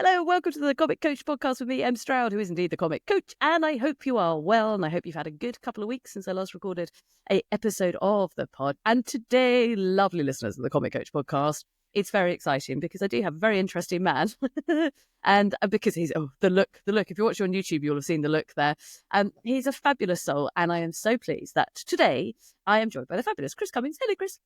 Hello, welcome to the Comic Coach podcast with me, Em Stroud, who is indeed the Comic Coach. And I hope you are well, and I hope you've had a good couple of weeks since I last recorded an episode of the pod. And today, lovely listeners of the Comic Coach podcast, it's very exciting because I do have a very interesting man. And because he's, the look. If you watch on YouTube, you'll have seen the look there. He's a fabulous soul, and I am so pleased that today I am joined by the fabulous Chris Cummings. Hello, Chris.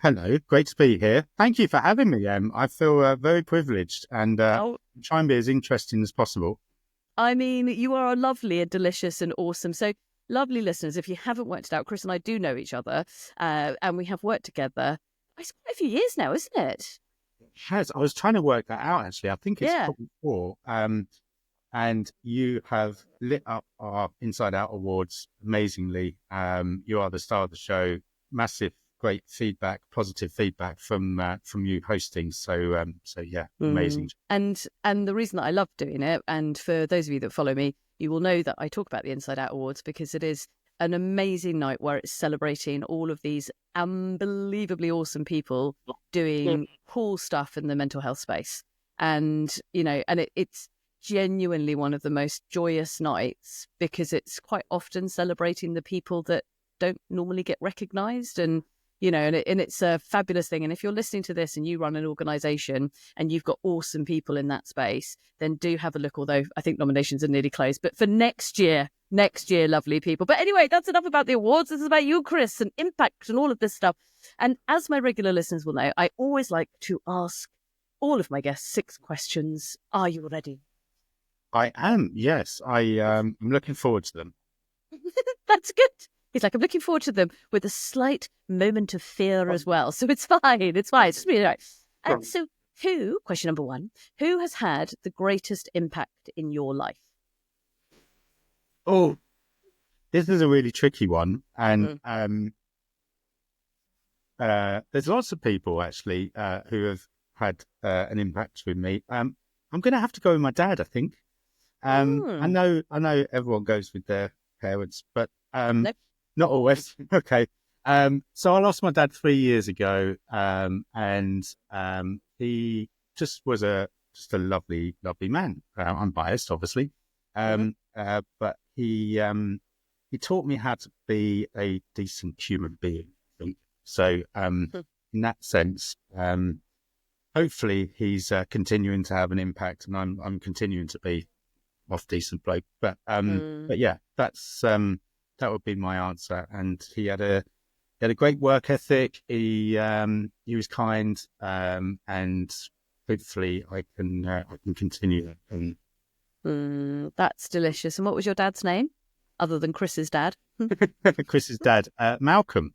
Hello. Great to be here. Thank you for having me, Em. I feel very privileged and try and be as interesting as possible. I mean, you are lovely and delicious and awesome. So, lovely listeners, if you haven't worked it out, Chris and I do know each other, and we have worked together. It's quite a few years now, isn't it? It has. I was trying to work that out, actually. I think it's probably 4. And you have lit up our Inside Out Awards amazingly. You are the star of the show. Massive, great feedback, positive feedback from you hosting. So yeah, amazing. And the reason that I love doing it, and for those of you that follow me, you will know that I talk about the Inside Out Awards because it is an amazing night where it's celebrating all of these unbelievably awesome people doing cool stuff in the mental health space. And, it's genuinely one of the most joyous nights because it's quite often celebrating the people that don't normally get recognised, and it's a fabulous thing. And if you're listening to this and you run an organisation and you've got awesome people in that space, then do have a look, although I think nominations are nearly closed. But for next year, lovely people. But anyway, that's enough about the awards. This is about you, Chris, and impact and all of this stuff. And as my regular listeners will know, I always like to ask all of my guests 6 questions. Are you ready? I am, yes. I'm looking forward to them. That's good. He's like, I'm looking forward to them with a slight moment of fear as well. So it's fine. It's just really right. And so question number 1, who has had the greatest impact in your life? Oh, this is a really tricky one. And there's lots of people actually who have had an impact with me. I'm going to have to go with my dad, I think. I know everyone goes with their parents, but Nope. Not always. Okay. So I lost my dad 3 years ago, and he just was a lovely, lovely man. I'm biased, obviously, but he taught me how to be a decent human being, I think. So in that sense, hopefully he's continuing to have an impact, and I'm continuing to be off decent bloke. But yeah, that's that would be my answer. And he had a great work ethic. He was kind, and hopefully I can continue. That's delicious. And what was your dad's name, other than Chris's dad? Chris's dad, Malcolm.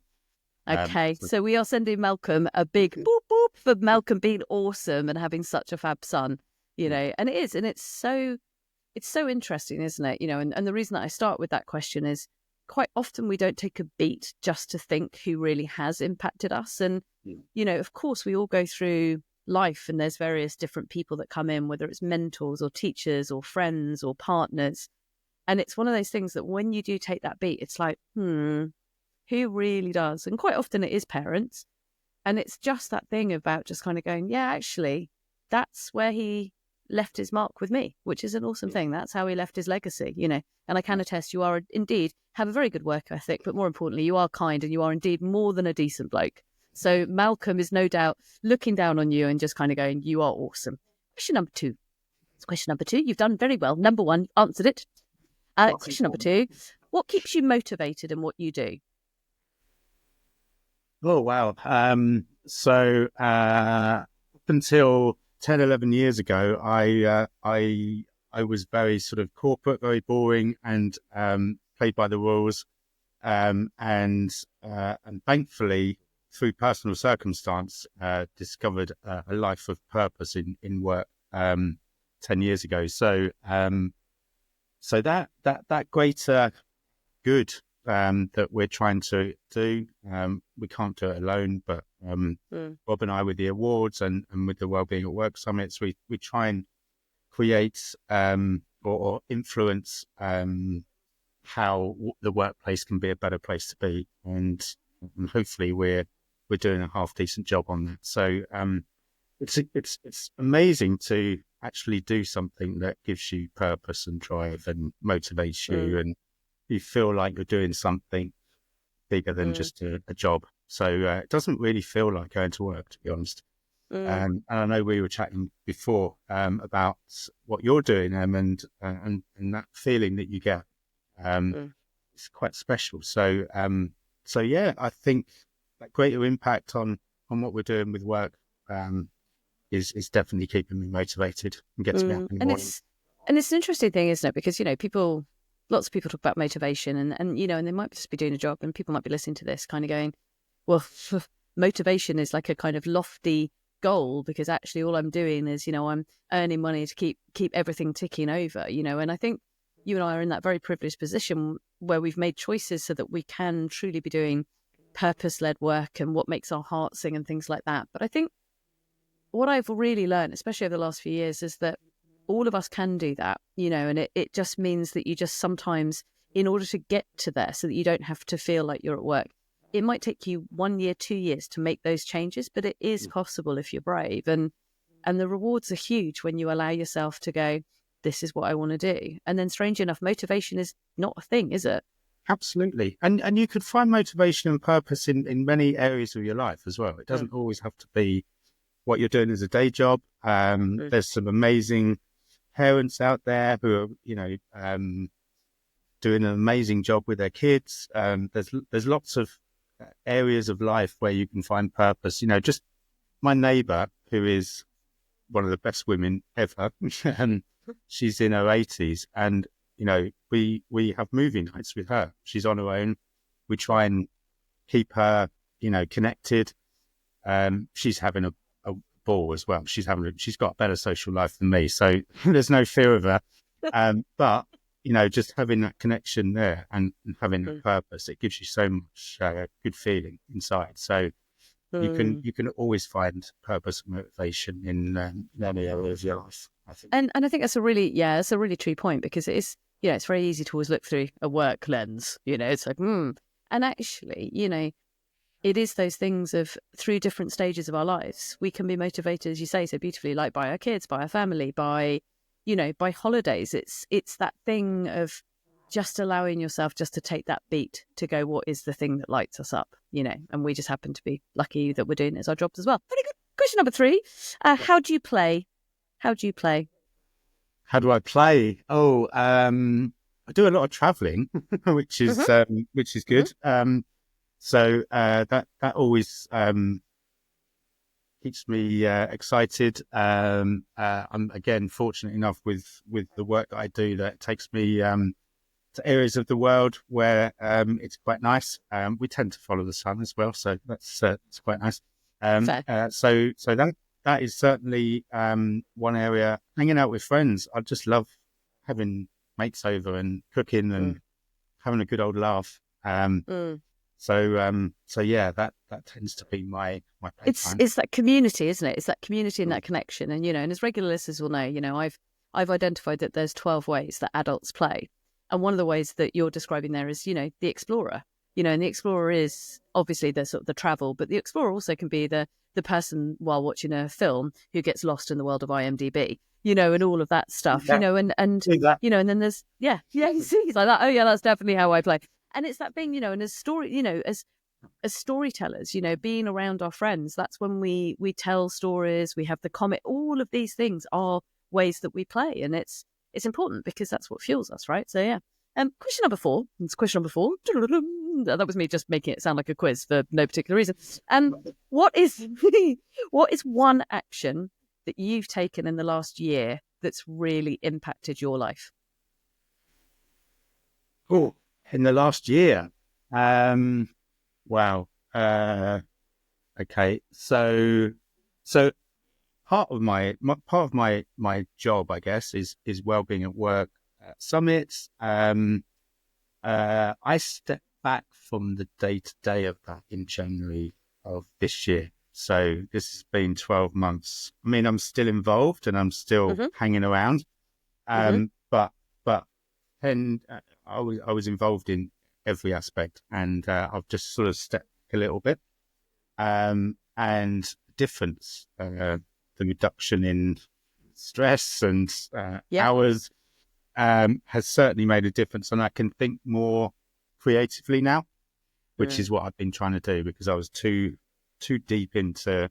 Okay, so we are sending Malcolm a big boop boop for Malcolm being awesome and having such a fab son. And it is, and it's so interesting, isn't it? And the reason that I start with that question is, quite often we don't take a beat just to think who really has impacted us. And, of course, we all go through life and there's various different people that come in, whether it's mentors or teachers or friends or partners. And it's one of those things that when you do take that beat, it's like, who really does? And quite often it is parents. And it's just that thing about just kind of going, yeah, actually, that's where he left his mark with me, which is an awesome thing. That's how he left his legacy, and I can attest you are indeed have a very good work ethic, but more importantly, you are kind and you are indeed more than a decent bloke. So Malcolm is no doubt looking down on you and just kind of going, you are awesome. Question number 2. You've done very well. Number 1, answered it. Question number 2, what keeps you motivated in what you do? Oh, wow. So up until 10, 11 years ago, I was very sort of corporate, very boring, and played by the rules. And thankfully, through personal circumstance, discovered a life of purpose in work 10 years ago. So that greater good that we're trying to do, we can't do it alone, but Rob and I, with the awards and with the Wellbeing at Work summits, we try and create or influence how the workplace can be a better place to be, and hopefully we're doing a half decent job on that. So it's amazing to actually do something that gives you purpose and drive and motivates you, and you feel like you're doing something bigger than just a job. So it doesn't really feel like going to work, to be honest. And I know we were chatting before about what you're doing, and that feeling that you get. It's quite special. So yeah, I think that greater impact on what we're doing with work is definitely keeping me motivated and gets me up in the morning. And it's an interesting thing, isn't it? Because, lots of people talk about motivation and they might just be doing a job, and people might be listening to this kind of going, well, motivation is like a kind of lofty goal, because actually all I'm doing is, I'm earning money to keep everything ticking over, and I think you and I are in that very privileged position where we've made choices so that we can truly be doing purpose-led work and what makes our heart sing and things like that. But I think what I've really learned, especially over the last few years, is that all of us can do that, and it just means that you just sometimes, in order to get to there so that you don't have to feel like you're at work, it might take you 1 year, 2 years to make those changes, but it is possible if you're brave. And the rewards are huge when you allow yourself to go, this is what I want to do. And then, strange enough, motivation is not a thing, is it? Absolutely. And you could find motivation and purpose in many areas of your life as well. It doesn't always have to be what you're doing as a day job. There's some amazing parents out there who are, doing an amazing job with their kids. There's lots of areas of life where you can find purpose. Just my neighbour, who is one of the best women ever, and she's in her 80s, and we have movie nights with her. She's on her own. We try and keep her, connected. She's having a ball as well. She's got a better social life than me, so there's no fear of her. But just having that connection there and having that purpose, it gives you so much good feeling inside. So you can always find purpose and motivation in many areas of your life, I think. And I think that's a really true point, because it is, it's very easy to always look through a work lens. It's like, and actually, it is those things of, through different stages of our lives, we can be motivated, as you say so beautifully, like by our kids, by our family, by holidays. It's that thing of just allowing yourself just to take that beat to go, what is the thing that lights us up, and we just happen to be lucky that we're doing it as our jobs as well. Very good. Question number 3. How do you play? How do I play? I do a lot of traveling, which is good. So that always keeps me excited. I'm again fortunate enough with the work that I do that takes me to areas of the world where it's quite nice. We tend to follow the sun as well, so that's quite nice. So that is certainly one area. Hanging out with friends, I just love having mates over and cooking and having a good old laugh. So yeah, that tends to be my playtime. It's that community, isn't it? It's that community and that connection. And and as regular listeners will know, I've identified that there's 12 ways that adults play, and one of the ways that you're describing there is the explorer. And the explorer is obviously the sort of the travel, but the explorer also can be the person while watching a film who gets lost in the world of IMDb, and all of that stuff, and and then there's you see, it's like that. Oh yeah, that's definitely how I play. And it's that thing, and as story, as storytellers, being around our friends, that's when we tell stories, we have the comment, all of these things are ways that we play, and it's important because that's what fuels us, right? So yeah. Question number 4. It's question number 4. That was me just making it sound like a quiz for no particular reason. What is one action that you've taken in the last year that's really impacted your life? Oh, in the last year, wow. Okay, so part of my job, I guess, is Wellbeing at Work summits. I stepped back from the day-to-day of that in January of this year. So this has been 12 months. I mean, I'm still involved and I'm still hanging around. But and I was involved in every aspect, and I've just sort of stepped a little bit. And difference, the reduction in stress and Yeah. hours has certainly made a difference. And I can think more creatively now, which is what I've been trying to do because I was too deep into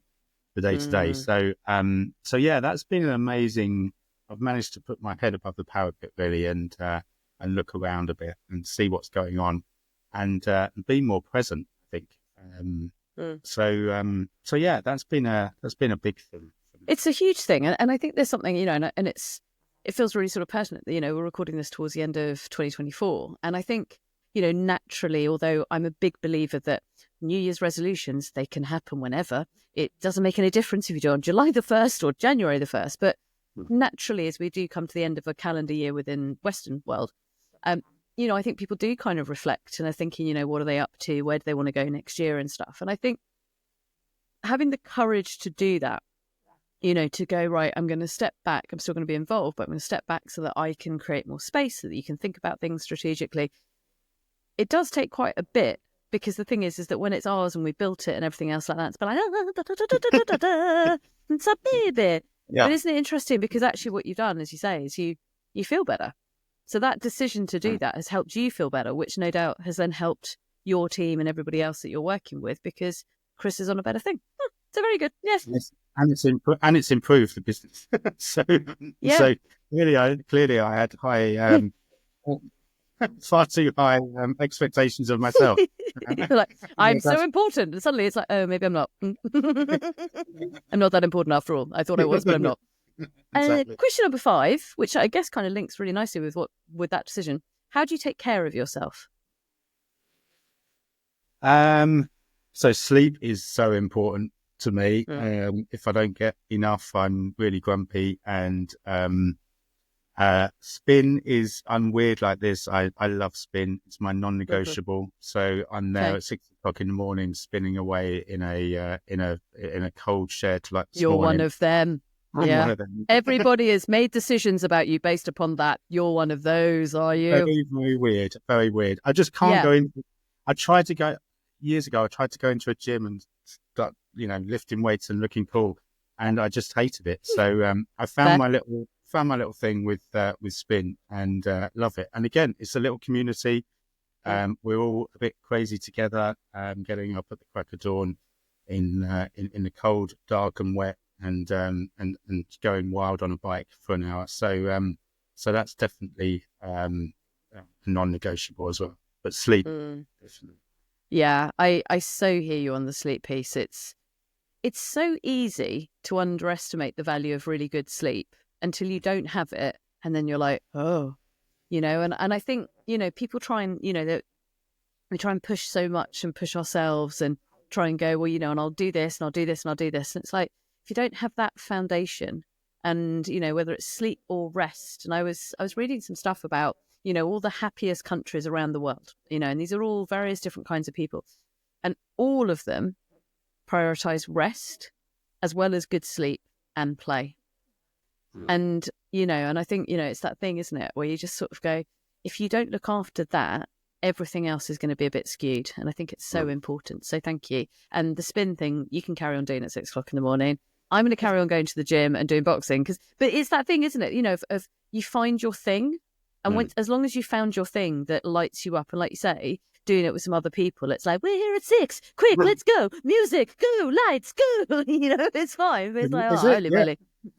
the day to day. So yeah, that's been an amazing. I've managed to put my head above the parapet really, and look around a bit and see what's going on, and be more present. I think. So yeah, that's been a big thing. It's a huge thing, and I think there's something, and it feels really sort of pertinent. We're recording this towards the end of 2024, and I think naturally, although I'm a big believer that New Year's resolutions, they can happen whenever. It doesn't make any difference if you do it on July the 1st or January the 1st, but naturally, as we do come to the end of a calendar year within Western world, I think people do kind of reflect and are thinking, what are they up to? Where do they want to go next year and stuff? And I think having the courage to do that, to go, right, I'm going to step back. I'm still going to be involved, but I'm going to step back so that I can create more space so that you can think about things strategically. It does take quite a bit, because the thing is that when it's ours and we built it and everything else like that, it's like, it's a baby. Yeah. But isn't it interesting? Because actually what you've done, as you say, is you feel better. So that decision to do that has helped you feel better, which no doubt has then helped your team and everybody else that you're working with, because Chris is on a better thing. So very good. Yes. And it's improved the business. So clearly I had high, far too high expectations of myself. Like, I'm so important, and suddenly it's like, oh, maybe I'm not. I'm not that important after all. I thought I was, but I'm not. Exactly. Question number 5, which I guess kind of links really nicely with that decision. How do you take care of yourself? So sleep is so important to me. If I don't get enough, I'm really grumpy. And spin is, I'm weird like this. I love spin. It's my non-negotiable. So I'm there at 6 o'clock in the morning, spinning away in a cold shed like this You're morning. one of them. I'm one of them. Everybody has made decisions about you based upon that. You're one of those, are you? Very, very weird. Very weird. I just can't go in. Years ago, I tried to go into a gym and start, lifting weights and looking cool, and I just hated it. So I found my little thing with spin, and love it. And again, it's a little community. We're all a bit crazy together, getting up at the crack of dawn in the cold, dark, and wet, and going wild on a bike for an hour. So that's definitely non-negotiable as well. But sleep, definitely. Yeah, I so hear you on the sleep piece. It's so easy to underestimate the value of really good sleep until you don't have it, and then you're like, oh, and I think, people try and, we try and push so much and push ourselves and try and go, well, and I'll do this and I'll do this and I'll do this. And it's like, if you don't have that foundation and, whether it's sleep or rest. And I was reading some stuff about, all the happiest countries around the world, and these are all various different kinds of people. And all of them prioritize rest as well as good sleep and play. And, and I think, it's that thing, isn't it, where you just sort of go, if you don't look after that, everything else is going to be a bit skewed. And I think it's so important. So thank you. And the spin thing, you can carry on doing at 6 o'clock in the morning. I'm going to carry on going to the gym and doing boxing. But it's that thing, isn't it? Of you find your thing. And as long as you found your thing that lights you up, and like you say, doing it with some other people, it's like, we're here at 6, quick, let's go, music, go, lights, go, it's fine. It's like, holy moly.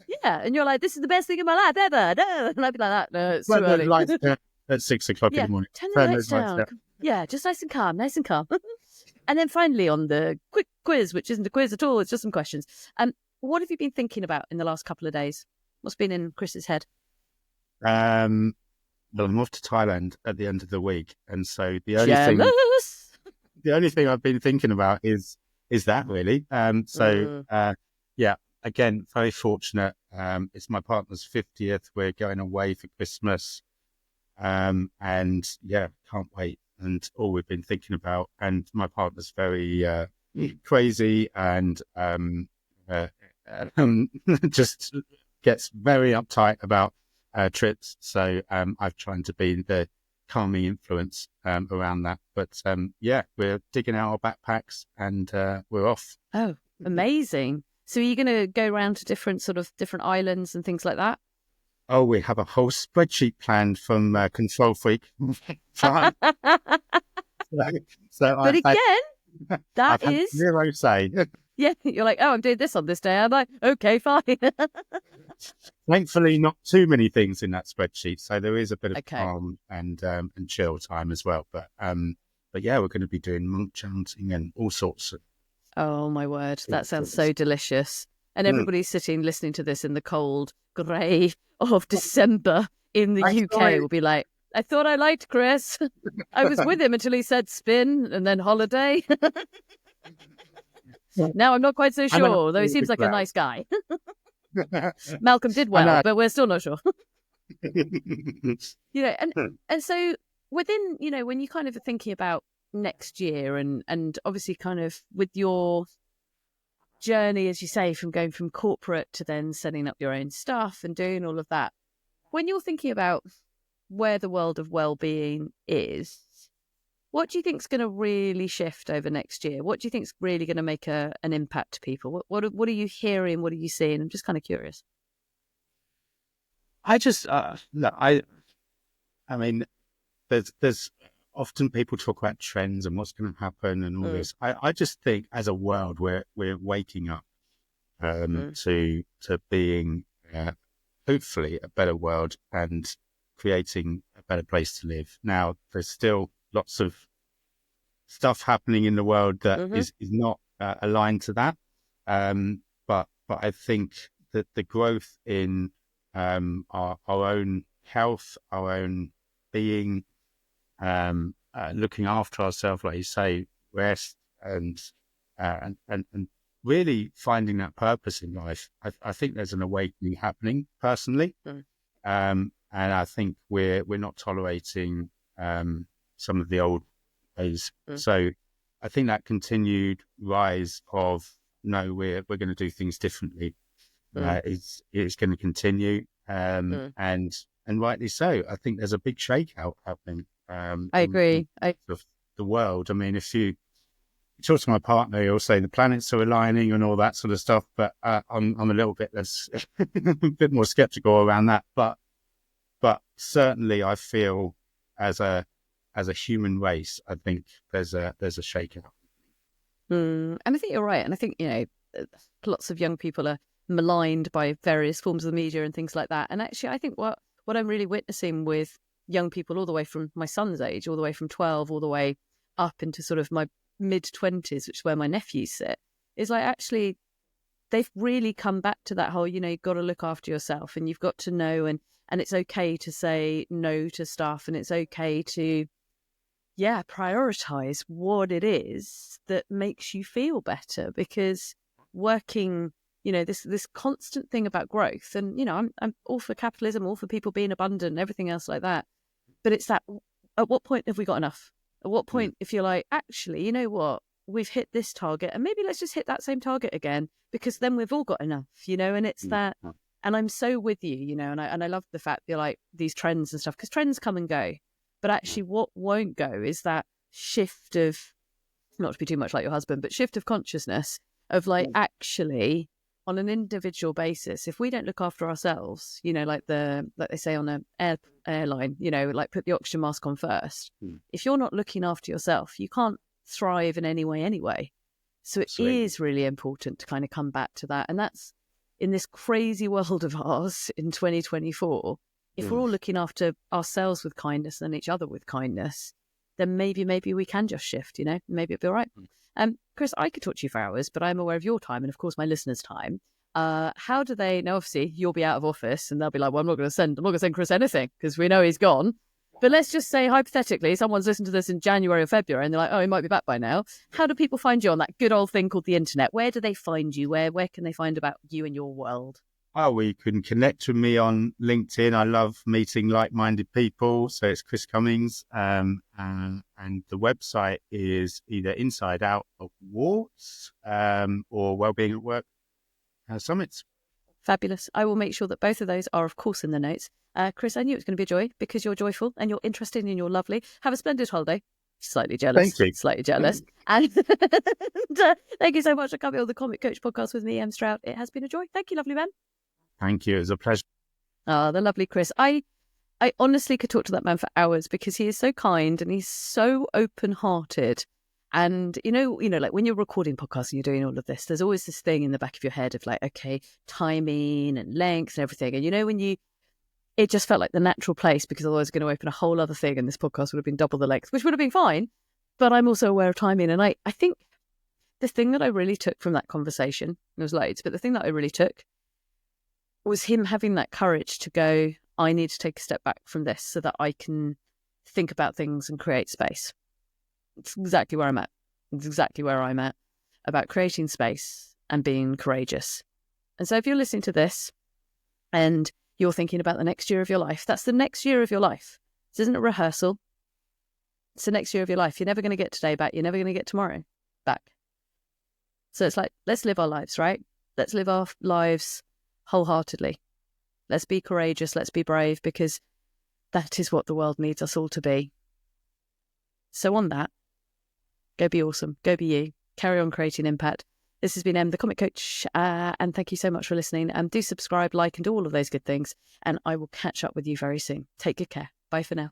Yeah, and you're like, this is the best thing in my life ever. No, and I'd be like that. No, it's too early. Lights at 6 o'clock in the morning. Turn the lights down. Yeah, just nice and calm. And then finally on the quick quiz, which isn't a quiz at all, it's just some questions. What have you been thinking about in the last couple of days? What's been in Chris's head? I'm off to Thailand at the end of the week, and so the only thing I've been thinking about is that really. Again, very fortunate. It's my partner's 50th. We're going away for Christmas, and can't wait. And all we've been thinking about, and my partner's very crazy and just gets very uptight about trips. So I've tried to be the calming influence around that. But we're digging out our backpacks and we're off. Oh, amazing. So are you going to go around to different islands and things like that? Oh, we have a whole spreadsheet planned from Control Freak. Fine. So But again, that I've had is, zero say. yeah, you're like, oh, I'm doing this on this day. I'm like, okay, fine. Thankfully, not too many things in that spreadsheet, so there is a bit of Okay. calm and chill time as well. But yeah, we're going to be doing monk chanting and all sorts of Oh, my word. That sounds things. so delicious. And Mm. everybody sitting listening to this in the cold grey of December in the Thanks, UK will be like, I thought I liked Chris. I was with him until he said spin and then holiday. Now I'm not quite so I know, sure, though he seems like a nice guy. well. Malcolm did I well, know. but we're still not sure. And so within, when you kind of are thinking about next year and obviously kind of with your journey, as you say, from going from corporate to then setting up your own stuff and doing all of that, when you're thinking about where the world of well-being is, what do you think is going to really shift over next year? What do you think is really going to make an impact to people? What are you hearing? What are you seeing? I'm just kind of curious. I just look, I mean, there's often people talk about trends and what's going to happen and all this. I just think as a world we're waking up to being hopefully a better world and creating a better place to live. Now, there's still lots of stuff happening in the world that is not aligned to that. But I think that the growth in our own health, our own being, looking after ourselves, like you say, rest and really finding that purpose in life. I think there's an awakening happening personally, and I think we're not tolerating some of the old ways. So I think that continued rise of no, we're going to do things differently. It's going to continue, and rightly so. I think there's a big shakeout happening. I agree. Of the world. I mean, if you talk to my partner, he'll say the planets are aligning and all that sort of stuff. But I'm a little bit less, a bit more skeptical around that. But certainly, I feel as a human race, I think there's a shakeout. And I think you're right. And I think, lots of young people are maligned by various forms of the media and things like that. And actually, I think what I'm really witnessing with young people all the way from my son's age, all the way from 12, all the way up into sort of my mid-20s, which is where my nephews sit, is like actually they've really come back to that whole, you've got to look after yourself and you've got to know and it's okay to say no to stuff and it's okay to prioritize what it is that makes you feel better, because working, this constant thing about growth, and I'm all for capitalism, all for people being abundant and everything else like that, but it's that, at what point have we got enough? At what point, if you're like, actually, you know what, we've hit this target and maybe let's just hit that same target again, because then we've all got enough, and it's that. And I'm so with you, and I love the fact you're like these trends and stuff, because trends come and go. But actually what won't go is that shift of, not to be too much like your husband, but shift of consciousness of like, actually, on an individual basis, if we don't look after ourselves, like they say on an airline, like put the oxygen mask on first. If you're not looking after yourself, you can't thrive in any way anyway. So it is really important to kind of come back to that. And that's in this crazy world of ours in 2024. If we're all looking after ourselves with kindness and each other with kindness, then maybe we can just shift, maybe it'll be all right. Chris, I could talk to you for hours, but I'm aware of your time and of course my listeners' time. How do they, now obviously you'll be out of office and they'll be like, well, I'm not going to send Chris anything because we know he's gone. But let's just say hypothetically, someone's listened to this in January or February and they're like, oh, he might be back by now. How do people find you on that good old thing called the internet? Where do they find you? Where can they find about you and your world? Oh, well, you can connect with me on LinkedIn. I love meeting like-minded people. So it's Chris Cummings. And the website is either Inside Out Awards or Wellbeing at Work Summits. Fabulous. I will make sure that both of those are, of course, in the notes. Chris, I knew it was going to be a joy because you're joyful and you're interesting and you're lovely. Have a splendid holiday. Slightly jealous. Thank you. Slightly jealous. And thank you so much for coming on the Comic Coach podcast with me, Em Stroud. It has been a joy. Thank you, lovely man. Thank you. It was a pleasure. Oh, the lovely Chris. I honestly could talk to that man for hours because he is so kind and he's so open-hearted. And, like when you're recording podcasts and you're doing all of this, there's always this thing in the back of your head of like, okay, timing and length and everything. And, it just felt like the natural place because otherwise it's going to open a whole other thing and this podcast would have been double the length, which would have been fine. But I'm also aware of timing. And I think the thing that I really took from that conversation, there was loads, but the thing that I really took was him having that courage to go, I need to take a step back from this so that I can think about things and create space. It's exactly where I'm at. It's exactly where I'm at about creating space and being courageous. And so if you're listening to this and you're thinking about the next year of your life, that's the next year of your life. This isn't a rehearsal. It's the next year of your life. You're never going to get today back. You're never going to get tomorrow back. So it's like, let's live our lives, right? Let's live our lives wholeheartedly. Let's be courageous. Let's be brave, because that is what the world needs us all to be. So on that, go be awesome. Go be you. Carry on creating impact. This has been Em, the Comic Coach, and thank you so much for listening. Do subscribe, like, and do all of those good things, and I will catch up with you very soon. Take good care. Bye for now.